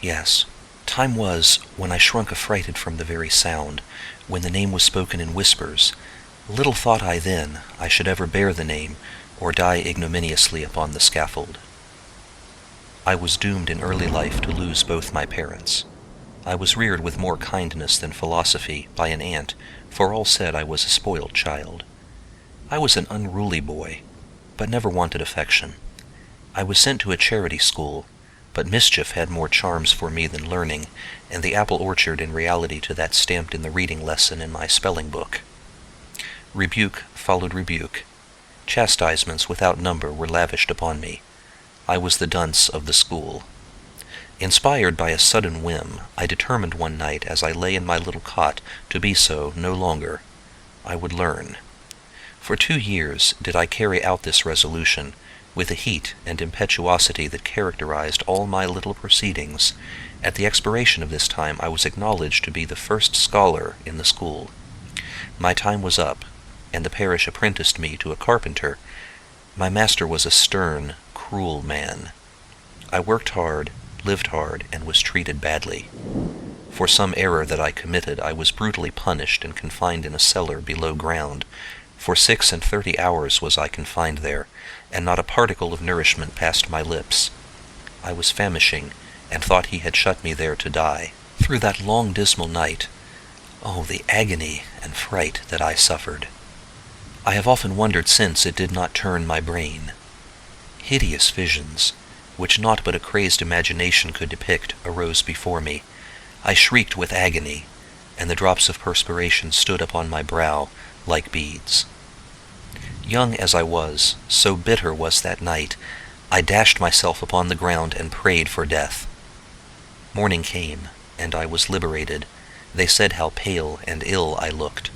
Yes, time was when I shrunk affrighted from the very sound, when the name was spoken in whispers. Little thought I then I should ever bear the name, or die ignominiously upon the scaffold. I was doomed in early life to lose both my parents. I was reared with more kindness than philosophy by an aunt, for all said I was a spoiled child. I was an unruly boy, but never wanted affection. I was sent to a charity school, but mischief had more charms for me than learning, and the apple orchard in reality to that stamped in the reading lesson in my spelling book. Rebuke followed rebuke. Chastisements without number were lavished upon me. I was the dunce of the school. Inspired by a sudden whim, I determined one night as I lay in my little cot to be so no longer. I would learn. For 2 years did I carry out this resolution, with a heat and impetuosity that characterized all my little proceedings. At the expiration of this time I was acknowledged to be the first scholar in the school. My time was up, and the parish apprenticed me to a carpenter. My master was a stern, cruel man. I worked hard, lived hard, and was treated badly. For some error that I committed, I was brutally punished and confined in a cellar below ground. For 36 hours was I confined there, and not a particle of nourishment passed my lips. I was famishing, and thought he had shut me there to die. Through that long dismal night, oh, the agony and fright that I suffered! I have often wondered since it did not turn my brain. Hideous visions, which naught but a crazed imagination could depict, arose before me. I shrieked with agony, and the drops of perspiration stood upon my brow like beads. Young as I was, so bitter was that night, I dashed myself upon the ground and prayed for death. Morning came, and I was liberated. They said how pale and ill I looked.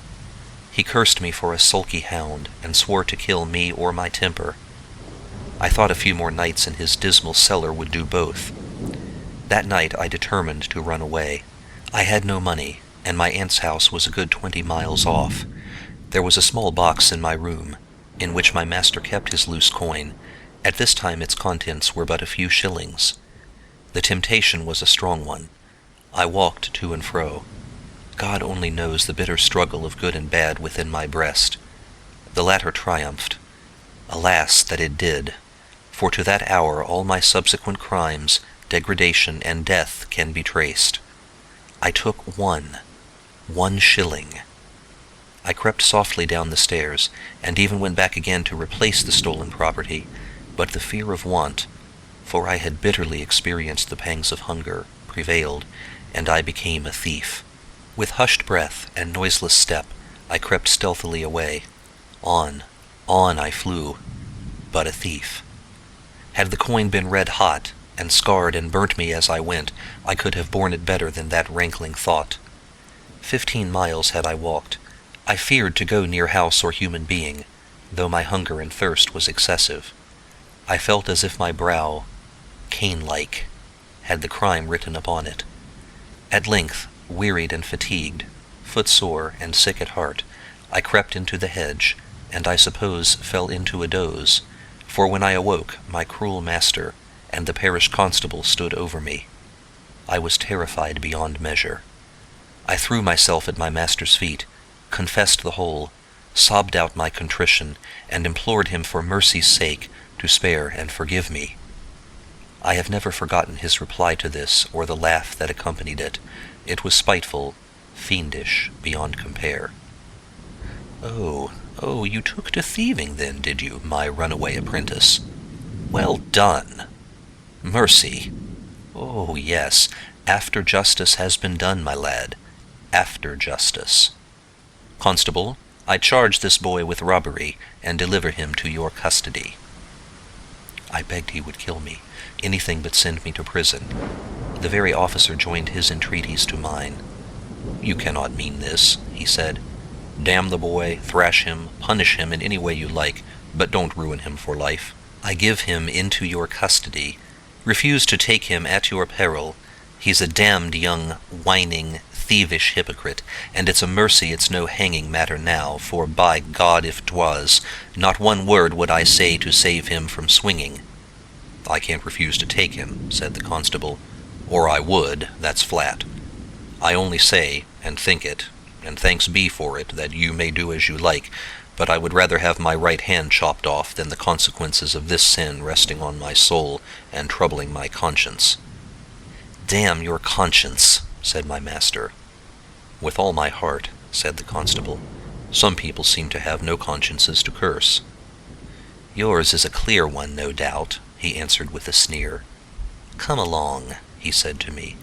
He cursed me for a sulky hound, and swore to kill me or my temper. I thought a few more nights in his dismal cellar would do both. That night I determined to run away. I had no money, and my aunt's house was a good 20 miles off. There was a small box in my room, in which my master kept his loose coin. At this time its contents were but a few shillings. The temptation was a strong one. I walked to and fro. God only knows the bitter struggle of good and bad within my breast. The latter triumphed. Alas, that it did, for to that hour all my subsequent crimes, degradation, and death can be traced. I took one shilling. I crept softly down the stairs, and even went back again to replace the stolen property, but the fear of want, for I had bitterly experienced the pangs of hunger, prevailed, and I became a thief. With hushed breath and noiseless step, I crept stealthily away. On I flew, but a thief. Had the coin been red hot, and scarred and burnt me as I went, I could have borne it better than that rankling thought. 15 miles had I walked. I feared to go near house or human being, though my hunger and thirst was excessive. I felt as if my brow, Cain-like, had the crime written upon it. At length, wearied and fatigued, footsore and sick at heart, I crept into the hedge, and I suppose fell into a doze, for when I awoke, my cruel master and the parish constable stood over me. I was terrified beyond measure. I threw myself at my master's feet, confessed the whole, sobbed out my contrition, and implored him for mercy's sake to spare and forgive me. I have never forgotten his reply to this, or the laugh that accompanied it. It was spiteful, fiendish, beyond compare. Oh, you took to thieving then, did you, my runaway apprentice? Well done! Mercy! Oh, yes, after justice has been done, my lad, after justice. Constable, I charge this boy with robbery, and deliver him to your custody. I begged he would kill me, anything but send me to prison. The very officer joined his entreaties to mine. You cannot mean this, he said. Damn the boy, thrash him, punish him in any way you like, but don't ruin him for life. I give him into your custody. Refuse to take him at your peril. He's a damned young, whining, thievish hypocrite, and it's a mercy it's no hanging matter now, for by God if 'twas, not one word would I say to save him from swinging. I can't refuse to take him, said the constable. Or I would, that's flat. I only say, and think it, and thanks be for it, that you may do as you like, but I would rather have my right hand chopped off than the consequences of this sin resting on my soul and troubling my conscience." "Damn your conscience," said my master. "With all my heart," said the constable. "Some people seem to have no consciences to curse." "Yours is a clear one, no doubt," he answered with a sneer. "Come along," he said to me,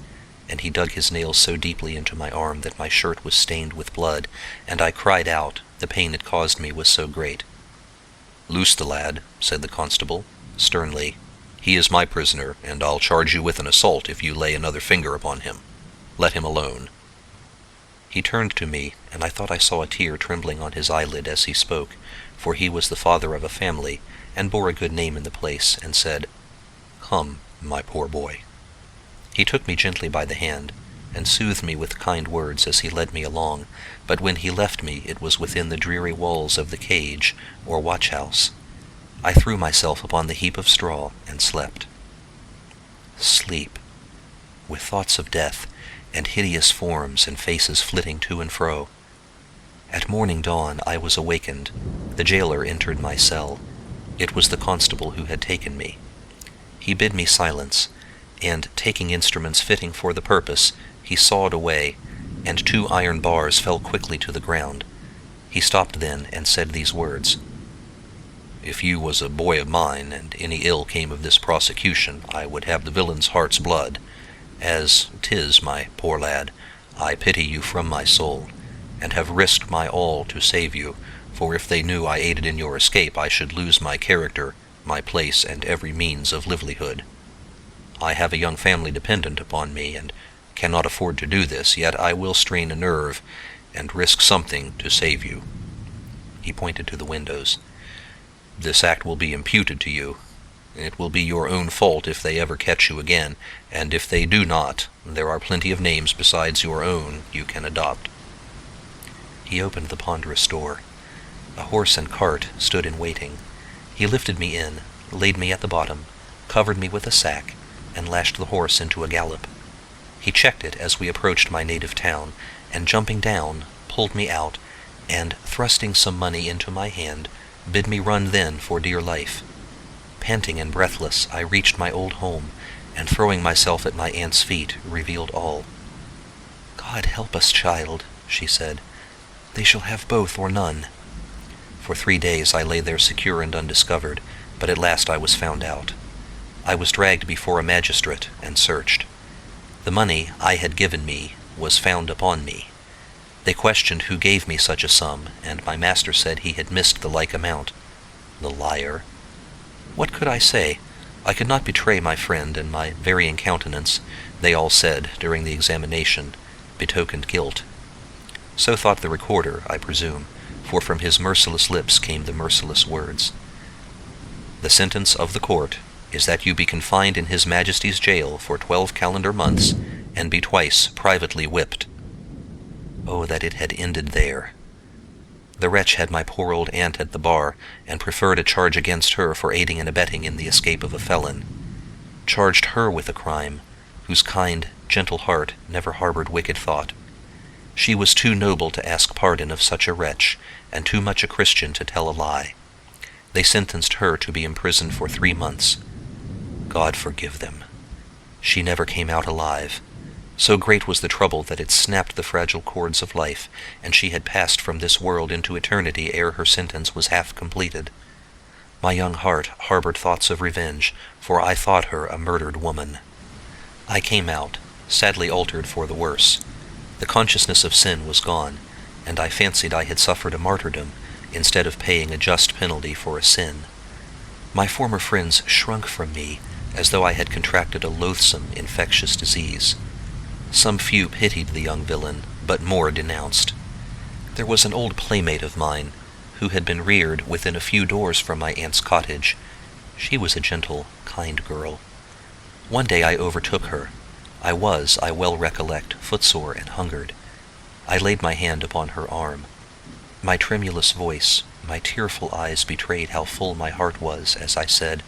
and he dug his nails so deeply into my arm that my shirt was stained with blood, and I cried out, the pain it caused me was so great. "Loose the lad," said the constable, sternly. "He is my prisoner, and I'll charge you with an assault if you lay another finger upon him. Let him alone." He turned to me, and I thought I saw a tear trembling on his eyelid as he spoke, for he was the father of a family, and bore a good name in the place, and said, "Come, my poor boy." He took me gently by the hand, and soothed me with kind words as he led me along, but when he left me it was within the dreary walls of the cage, or watch-house. I threw myself upon the heap of straw, and slept. Sleep, with thoughts of death, and hideous forms and faces flitting to and fro. At morning dawn I was awakened. The jailer entered my cell. It was the constable who had taken me. He bid me silence, and, taking instruments fitting for the purpose, he sawed away, and 2 iron bars fell quickly to the ground. He stopped then, and said these words: "If you was a boy of mine, and any ill came of this prosecution, I would have the villain's heart's blood. As 'tis, my poor lad, I pity you from my soul, and have risked my all to save you, for if they knew I aided in your escape, I should lose my character, my place, and every means of livelihood. I have a young family dependent upon me, and cannot afford to do this, yet I will strain a nerve, and risk something to save you." He pointed to the windows. "This act will be imputed to you. It will be your own fault if they ever catch you again, and if they do not, there are plenty of names besides your own you can adopt." He opened the ponderous door. A horse and cart stood in waiting. He lifted me in, laid me at the bottom, covered me with a sack, and lashed the horse into a gallop. He checked it as we approached my native town, and jumping down, pulled me out, and, thrusting some money into my hand, bid me run then for dear life. Panting and breathless, I reached my old home, and throwing myself at my aunt's feet, revealed all. "God help us, child," she said. "They shall have both or none." For 3 days I lay there secure and undiscovered, but at last I was found out. I was dragged before a magistrate and searched. The money I had given me was found upon me. They questioned who gave me such a sum, and my master said he had missed the like amount. The liar! What could I say? I could not betray my friend, and my varying countenance, they all said, during the examination, betokened guilt. So thought the recorder, I presume, for from his merciless lips came the merciless words: "The sentence of the court is that you be confined in His Majesty's jail for 12 calendar months, and be twice privately whipped." Oh, that it had ended there! The wretch had my poor old aunt at the bar, and preferred a charge against her for aiding and abetting in the escape of a felon. Charged her with a crime, whose kind, gentle heart never harbored wicked thought. She was too noble to ask pardon of such a wretch, and too much a Christian to tell a lie. They sentenced her to be imprisoned for 3 months. God forgive them. She never came out alive. So great was the trouble that it snapped the fragile cords of life, and she had passed from this world into eternity ere her sentence was half completed. My young heart harbored thoughts of revenge, for I thought her a murdered woman. I came out, sadly altered for the worse. The consciousness of sin was gone, and I fancied I had suffered a martyrdom, instead of paying a just penalty for a sin. My former friends shrunk from me, as though I had contracted a loathsome, infectious disease. Some few pitied the young villain, but more denounced. There was an old playmate of mine, who had been reared within a few doors from my aunt's cottage. She was a gentle, kind girl. One day I overtook her. I was, I well recollect, footsore and hungered. I laid my hand upon her arm. My tremulous voice, my tearful eyes betrayed how full my heart was as I said,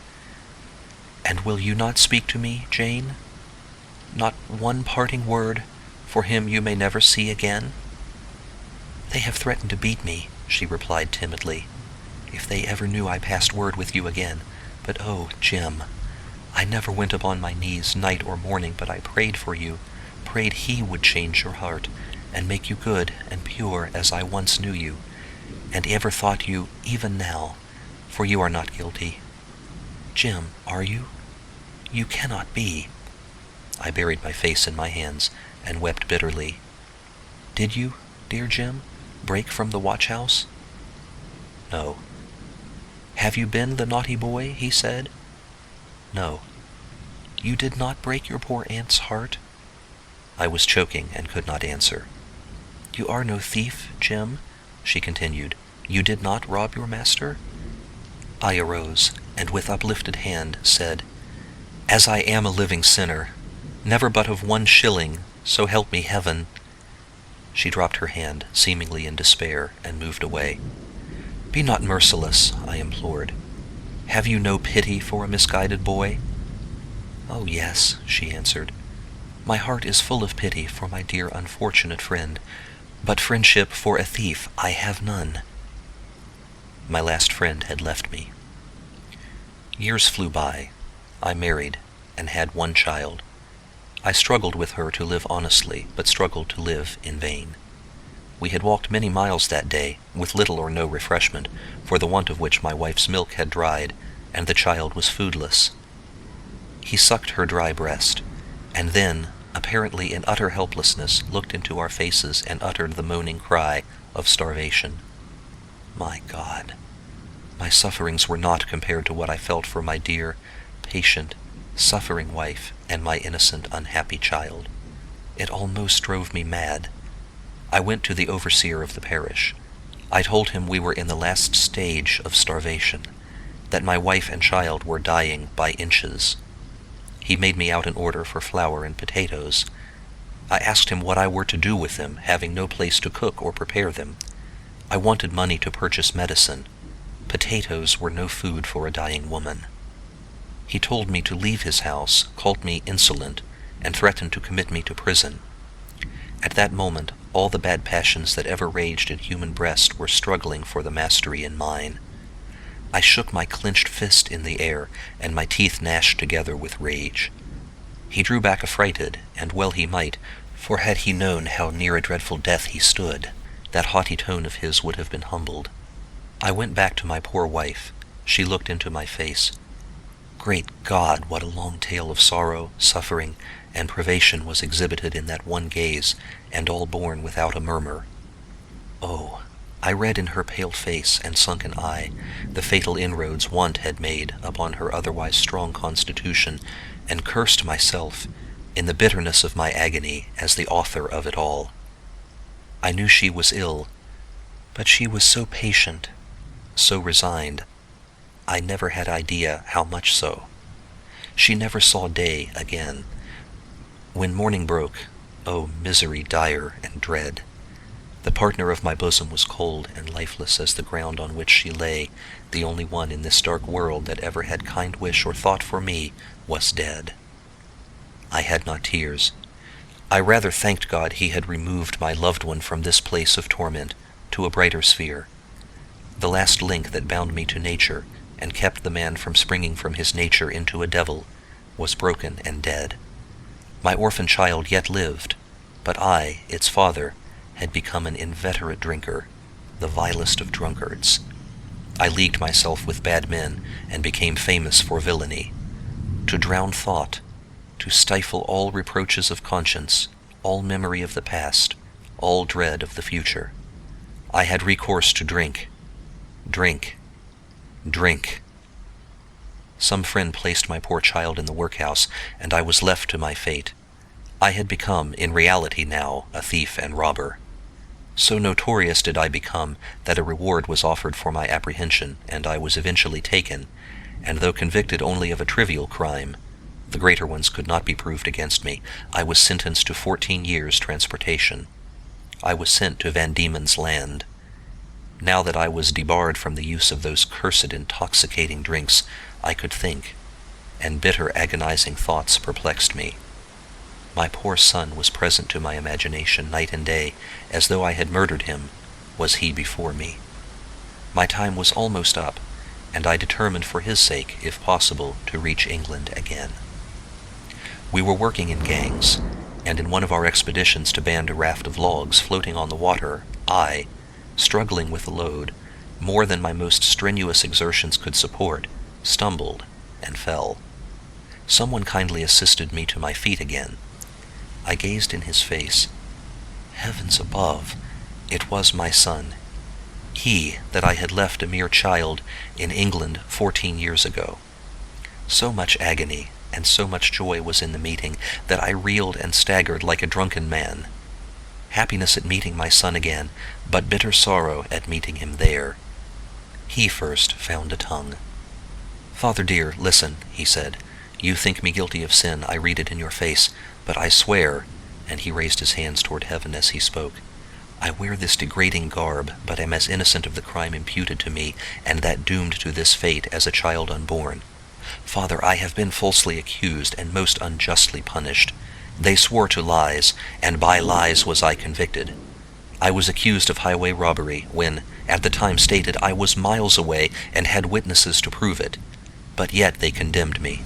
"And will you not speak to me, Jane?" Not one parting word for him you may never see again?" "They have threatened to beat me," she replied timidly, "if they ever knew I passed word with you again. But oh, Jim, I never went upon my knees night or morning, but I prayed for you, prayed he would change your heart, and make you good and pure as I once knew you, and ever thought you even now, for you are not guilty. Jim, are you? You cannot be." I buried my face in my hands and wept bitterly. "Did you, dear Jim, break from the watch-house?" "No." "Have you been the naughty boy?" he said. "No." "You did not break your poor aunt's heart?" I was choking and could not answer. "You are no thief, Jim," she continued. "You did not rob your master?" I arose, and with uplifted hand said, "As I am a living sinner, never but of 1 shilling, so help me heaven." She dropped her hand, seemingly in despair, and moved away. "Be not merciless," I implored. "Have you no pity for a misguided boy?" "Oh, yes," she answered. "My heart is full of pity for my dear unfortunate friend, but friendship for a thief I have none." My last friend had left me. Years flew by. I married, and had 1 child. I struggled with her to live honestly, but struggled to live in vain. We had walked many miles that day, with little or no refreshment, for the want of which my wife's milk had dried, and the child was foodless. He sucked her dry breast, and then, apparently in utter helplessness, looked into our faces and uttered the moaning cry of starvation. My God, my sufferings were not compared to what I felt for my dear, patient, suffering wife and my innocent, unhappy child. It almost drove me mad. I went to the overseer of the parish. I told him we were in the last stage of starvation, that my wife and child were dying by inches. He made me out an order for flour and potatoes. I asked him what I were to do with them, having no place to cook or prepare them. I wanted money to purchase medicine. Potatoes were no food for a dying woman. He told me to leave his house, called me insolent, and threatened to commit me to prison. At that moment, all the bad passions that ever raged in human breast were struggling for the mastery in mine. I shook my clenched fist in the air, and my teeth gnashed together with rage. He drew back affrighted, and well he might, for had he known how near a dreadful death he stood, that haughty tone of his would have been humbled. I went back to my poor wife. She looked into my face. Great God, what a long tale of sorrow, suffering, and privation was exhibited in that one gaze, and all borne without a murmur. Oh, I read in her pale face and sunken eye the fatal inroads want had made upon her otherwise strong constitution, and cursed myself, in the bitterness of my agony, as the author of it all. I knew she was ill, but she was so patient, so resigned. I never had idea how much so. She never saw day again. When morning broke, oh, misery dire and dread! The partner of my bosom was cold and lifeless as the ground on which she lay. The only one in this dark world that ever had kind wish or thought for me was dead. I had not tears. I rather thanked God he had removed my loved one from this place of torment to a brighter sphere. The last link that bound me to nature and kept the man from springing from his nature into a devil was broken and dead. My orphan child yet lived, but I, its father, had become an inveterate drinker, the vilest of drunkards. I leagued myself with bad men and became famous for villainy. To drown thought, to stifle all reproaches of conscience, all memory of the past, all dread of the future, I had recourse to drink. Drink. Drink. Some friend placed my poor child in the workhouse, and I was left to my fate. I had become, in reality now, a thief and robber. So notorious did I become that a reward was offered for my apprehension, and I was eventually taken, and though convicted only of a trivial crime, the greater ones could not be proved against me, I was sentenced to 14 years' transportation. I was sent to Van Diemen's Land. Now that I was debarred from the use of those cursed intoxicating drinks, I could think, and bitter agonizing thoughts perplexed me. My poor son was present to my imagination night and day, as though I had murdered him, was he before me. My time was almost up, and I determined for his sake, if possible, to reach England again. We were working in gangs, and in one of our expeditions to band a raft of logs floating on the water, I, struggling with the load, more than my most strenuous exertions could support, stumbled and fell. Someone kindly assisted me to my feet again. I gazed in his face. Heavens above, it was my son. He that I had left a mere child in England 14 years ago. So much agony and so much joy was in the meeting that I reeled and staggered like a drunken man. Happiness at meeting my son again, but bitter sorrow at meeting him there. He first found a tongue. "Father dear, listen," he said. "You think me guilty of sin, I read it in your face, but I swear," and he raised his hands toward heaven as he spoke, "I wear this degrading garb, but am as innocent of the crime imputed to me, and that doomed to this fate, as a child unborn. Father, I have been falsely accused, and most unjustly punished. They swore to lies, and by lies was I convicted. I was accused of highway robbery, when, at the time stated, I was miles away, and had witnesses to prove it. But yet they condemned me.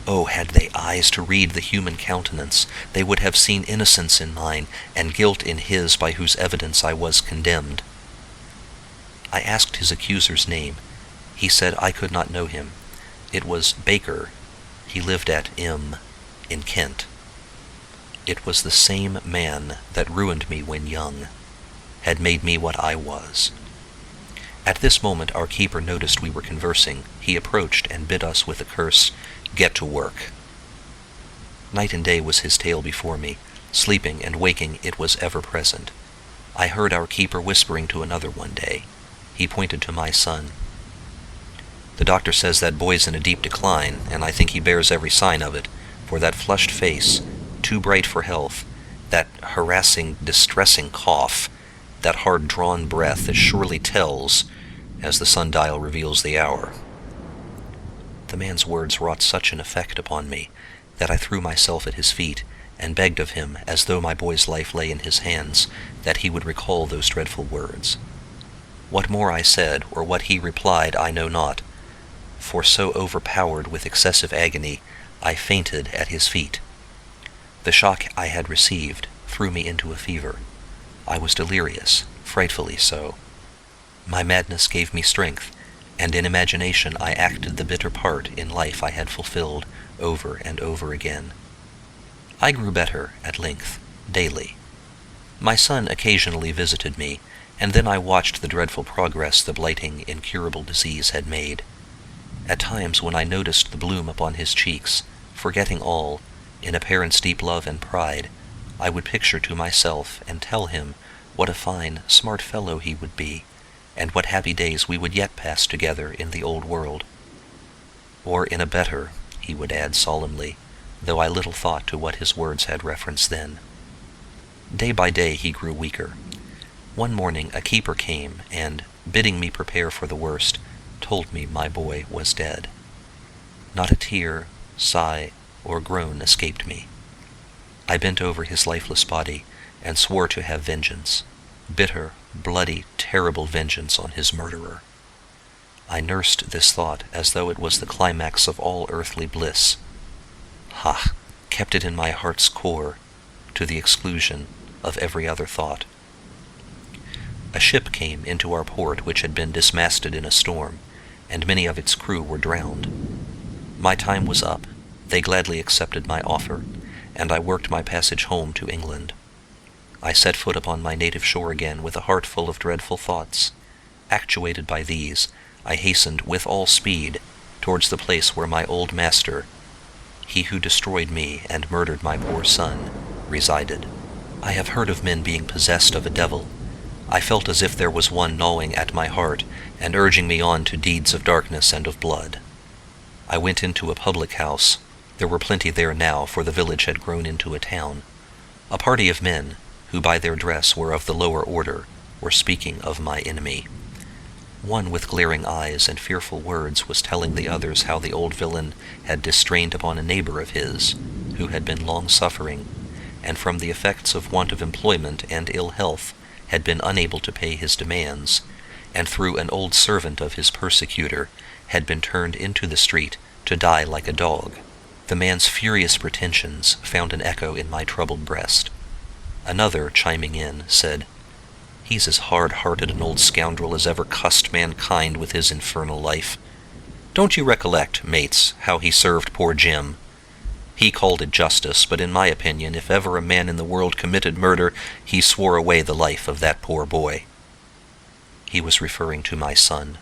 Oh, had they eyes to read the human countenance, they would have seen innocence in mine, and guilt in his by whose evidence I was condemned." I asked his accuser's name. He said I could not know him. It was Baker. He lived at M, in Kent. It was the same man that ruined me when young, had made me what I was. At this moment our keeper noticed we were conversing. He approached and bid us with a curse, "Get to work." Night and day was his tale before me. Sleeping and waking it was ever present. I heard our keeper whispering to another one day. He pointed to my son. "The doctor says that boy's in a deep decline, and I think he bears every sign of it, for that flushed face, too bright for health, that harassing, distressing cough, that hard-drawn breath that surely tells, as the sundial reveals the hour." The man's words wrought such an effect upon me that I threw myself at his feet and begged of him, as though my boy's life lay in his hands, that he would recall those dreadful words. What more I said, or what he replied, I know not, for so overpowered with excessive agony, I fainted at his feet. The shock I had received threw me into a fever. I was delirious, frightfully so. My madness gave me strength, and in imagination I acted the bitter part in life I had fulfilled over and over again. I grew better, at length, daily. My son occasionally visited me, and then I watched the dreadful progress the blighting, incurable disease had made. At times when I noticed the bloom upon his cheeks, forgetting all, in a parent's deep love and pride, I would picture to myself and tell him what a fine, smart fellow he would be, and what happy days we would yet pass together in the old world. Or in a better, he would add solemnly, though I little thought to what his words had reference then. Day by day he grew weaker. One morning a keeper came, and, bidding me prepare for the worst, told me my boy was dead. Not a tear, sigh, or groan escaped me. I bent over his lifeless body, and swore to have vengeance, bitter, bloody, terrible vengeance on his murderer. I nursed this thought as though it was the climax of all earthly bliss. Ha! Kept it in my heart's core, to the exclusion of every other thought. A ship came into our port which had been dismasted in a storm, and many of its crew were drowned. My time was up. They gladly accepted my offer, and I worked my passage home to England. I set foot upon my native shore again with a heart full of dreadful thoughts. Actuated by these, I hastened with all speed towards the place where my old master, he who destroyed me and murdered my poor son, resided. I have heard of men being possessed of a devil. I felt as if there was one gnawing at my heart and urging me on to deeds of darkness and of blood. I went into a public house. There were plenty there now, for the village had grown into a town. A party of men, who by their dress were of the lower order, were speaking of my enemy. One with glaring eyes and fearful words was telling the others how the old villain had distrained upon a neighbor of his, who had been long-suffering, and from the effects of want of employment and ill health had been unable to pay his demands, and through an old servant of his persecutor had been turned into the street to die like a dog. The man's furious pretensions found an echo in my troubled breast. Another, chiming in, said, "He's as hard-hearted an old scoundrel as ever cussed mankind with his infernal life. Don't you recollect, mates, how he served poor Jim? He called it justice, but in my opinion, if ever a man in the world committed murder, he swore away the life of that poor boy." He was referring to my son.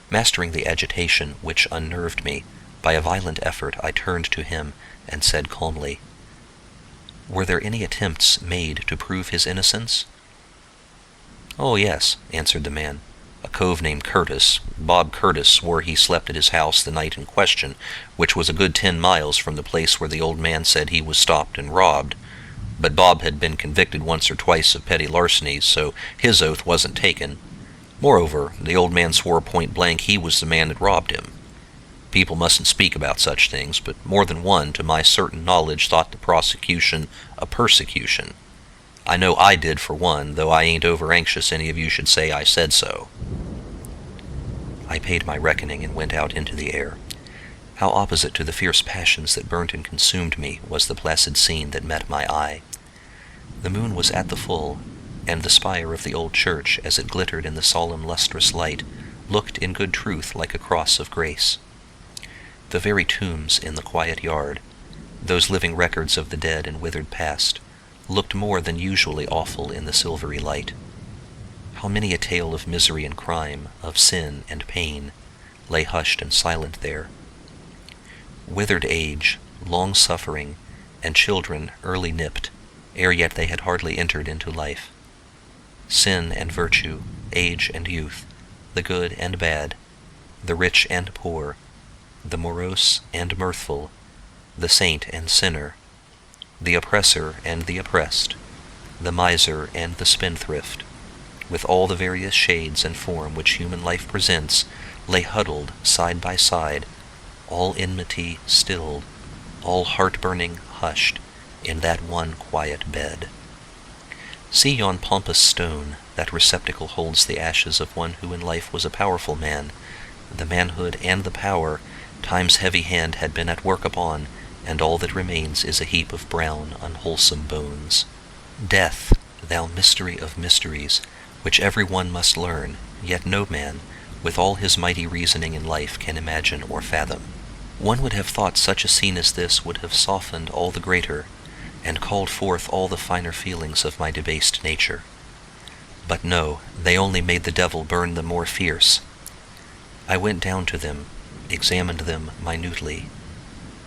Mastering the agitation which unnerved me, by a violent effort I turned to him and said calmly, "Were there any attempts made to prove his innocence?" "Oh, yes," answered the man. "A cove named Curtis, Bob Curtis, swore he slept at his house the night in question, which was a good 10 miles from the place where the old man said he was stopped and robbed. But Bob had been convicted once or twice of petty larcenies, so his oath wasn't taken. Moreover, the old man swore point blank he was the man that robbed him. People mustn't speak about such things, but more than one, to my certain knowledge, thought the prosecution a persecution. I know I did for one, though I ain't over-anxious any of you should say I said so." I paid my reckoning and went out into the air. How opposite to the fierce passions that burnt and consumed me was the placid scene that met my eye. The moon was at the full, and the spire of the old church, as it glittered in the solemn lustrous light, looked in good truth like a cross of grace. The very tombs in the quiet yard, those living records of the dead and withered past, looked more than usually awful in the silvery light. How many a tale of misery and crime, of sin and pain, lay hushed and silent there. Withered age, long suffering, and children early nipped, ere yet they had hardly entered into life. Sin and virtue, age and youth, the good and bad, the rich and poor, the morose and mirthful, the saint and sinner, the oppressor and the oppressed, the miser and the spendthrift, with all the various shades and form which human life presents, lay huddled side by side, all enmity stilled, all heart-burning hushed, in that one quiet bed. See yon pompous stone, that receptacle holds the ashes of one who in life was a powerful man. The manhood and the power Time's heavy hand had been at work upon, and all that remains is a heap of brown, unwholesome bones. Death, thou mystery of mysteries, which every one must learn, yet no man, with all his mighty reasoning in life, can imagine or fathom. One would have thought such a scene as this would have softened all the greater, and called forth all the finer feelings of my debased nature. But no, they only made the devil burn the more fierce. I went down to them, examined them minutely,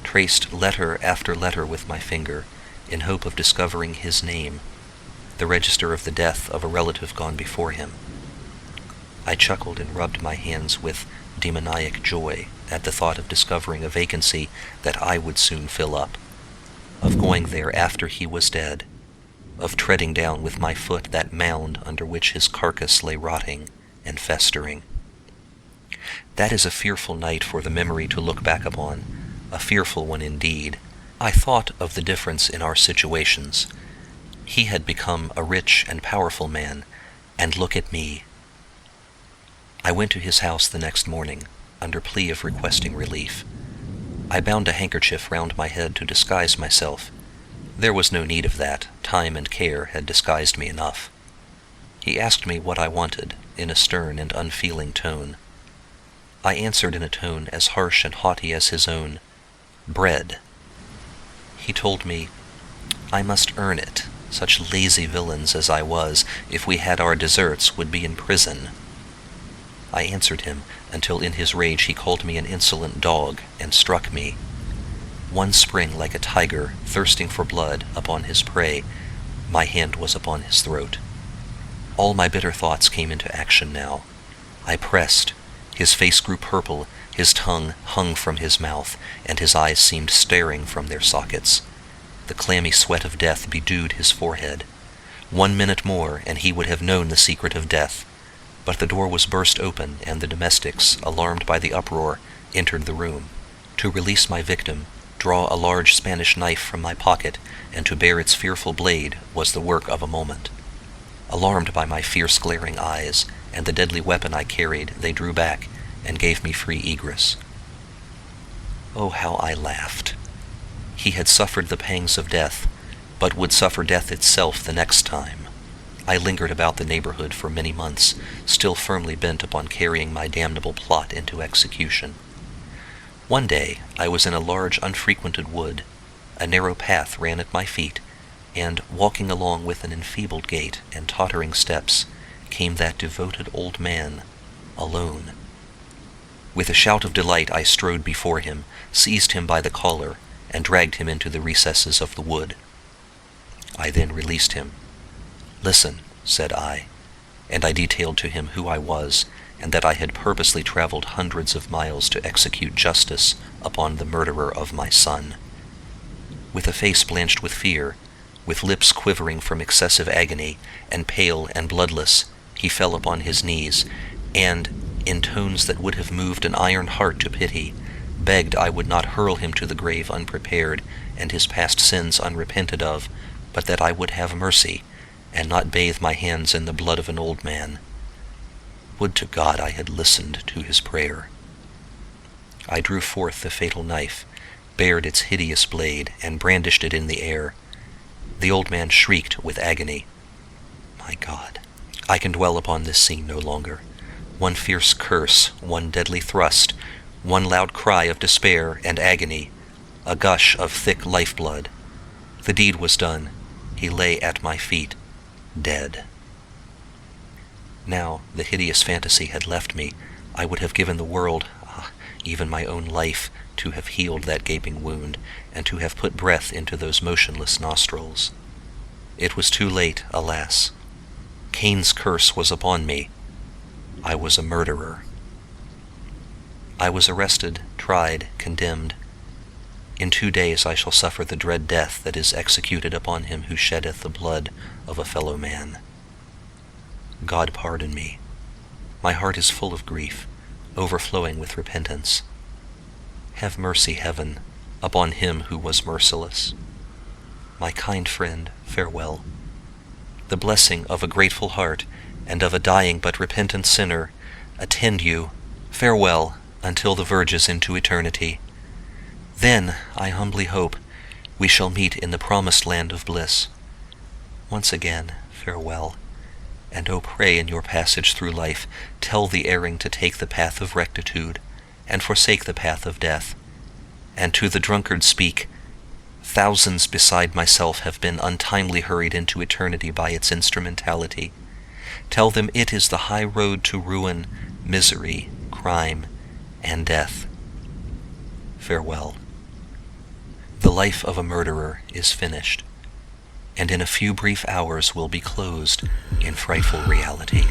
traced letter after letter with my finger, in hope of discovering his name, the register of the death of a relative gone before him. I chuckled and rubbed my hands with demoniac joy at the thought of discovering a vacancy that I would soon fill up, of going there after he was dead, of treading down with my foot that mound under which his carcass lay rotting and festering. That is a fearful night for the memory to look back upon, a fearful one indeed. I thought of the difference in our situations. He had become a rich and powerful man, and look at me. I went to his house the next morning, under plea of requesting relief. I bound a handkerchief round my head to disguise myself. There was no need of that. Time and care had disguised me enough. He asked me what I wanted, in a stern and unfeeling tone. I answered in a tone as harsh and haughty as his own, "Bread." He told me, "I must earn it. Such lazy villains as I was, if we had our deserts, would be in prison." I answered him, until in his rage he called me an insolent dog, and struck me. One spring like a tiger, thirsting for blood, upon his prey, my hand was upon his throat. All my bitter thoughts came into action now. I pressed. His face grew purple, his tongue hung from his mouth, and his eyes seemed staring from their sockets. The clammy sweat of death bedewed his forehead. 1 minute more, and he would have known the secret of death. But the door was burst open, and the domestics, alarmed by the uproar, entered the room. To release my victim, draw a large Spanish knife from my pocket, and to bare its fearful blade was the work of a moment. Alarmed by my fierce glaring eyes, and the deadly weapon I carried, they drew back, and gave me free egress. Oh, how I laughed! He had suffered the pangs of death, but would suffer death itself the next time. I lingered about the neighborhood for many months, still firmly bent upon carrying my damnable plot into execution. One day I was in a large unfrequented wood. A narrow path ran at my feet, and, walking along with an enfeebled gait and tottering steps, came that devoted old man, alone. With a shout of delight I strode before him, seized him by the collar, and dragged him into the recesses of the wood. I then released him. "Listen," said I, and I detailed to him who I was, and that I had purposely traveled hundreds of miles to execute justice upon the murderer of my son. With a face blanched with fear, with lips quivering from excessive agony, and pale and bloodless, he fell upon his knees, and, in tones that would have moved an iron heart to pity, begged I would not hurl him to the grave unprepared, and his past sins unrepented of, but that I would have mercy, and not bathe my hands in the blood of an old man. Would to God I had listened to his prayer. I drew forth the fatal knife, bared its hideous blade, and brandished it in the air. The old man shrieked with agony. My God, I can dwell upon this scene no longer. One fierce curse, one deadly thrust, one loud cry of despair and agony, a gush of thick lifeblood. The deed was done. He lay at my feet, dead. Now the hideous fantasy had left me. I would have given the world, even my own life, to have healed that gaping wound, and to have put breath into those motionless nostrils. It was too late, alas. Cain's curse was upon me. I was a murderer. I was arrested, tried, condemned. In 2 days I shall suffer the dread death that is executed upon him who sheddeth the blood of a fellow man. God pardon me. My heart is full of grief, overflowing with repentance. Have mercy, heaven, upon him who was merciless. My kind friend, farewell. The blessing of a grateful heart and of a dying but repentant sinner attend you. Farewell until the verges into eternity. Then, I humbly hope, we shall meet in the promised land of bliss. Once again, farewell. And pray in your passage through life, tell the erring to take the path of rectitude, and forsake the path of death. And to the drunkard speak, thousands beside myself have been untimely hurried into eternity by its instrumentality. Tell them it is the high road to ruin, misery, crime, and death. Farewell. The life of a murderer is finished, and in a few brief hours will be closed in frightful reality.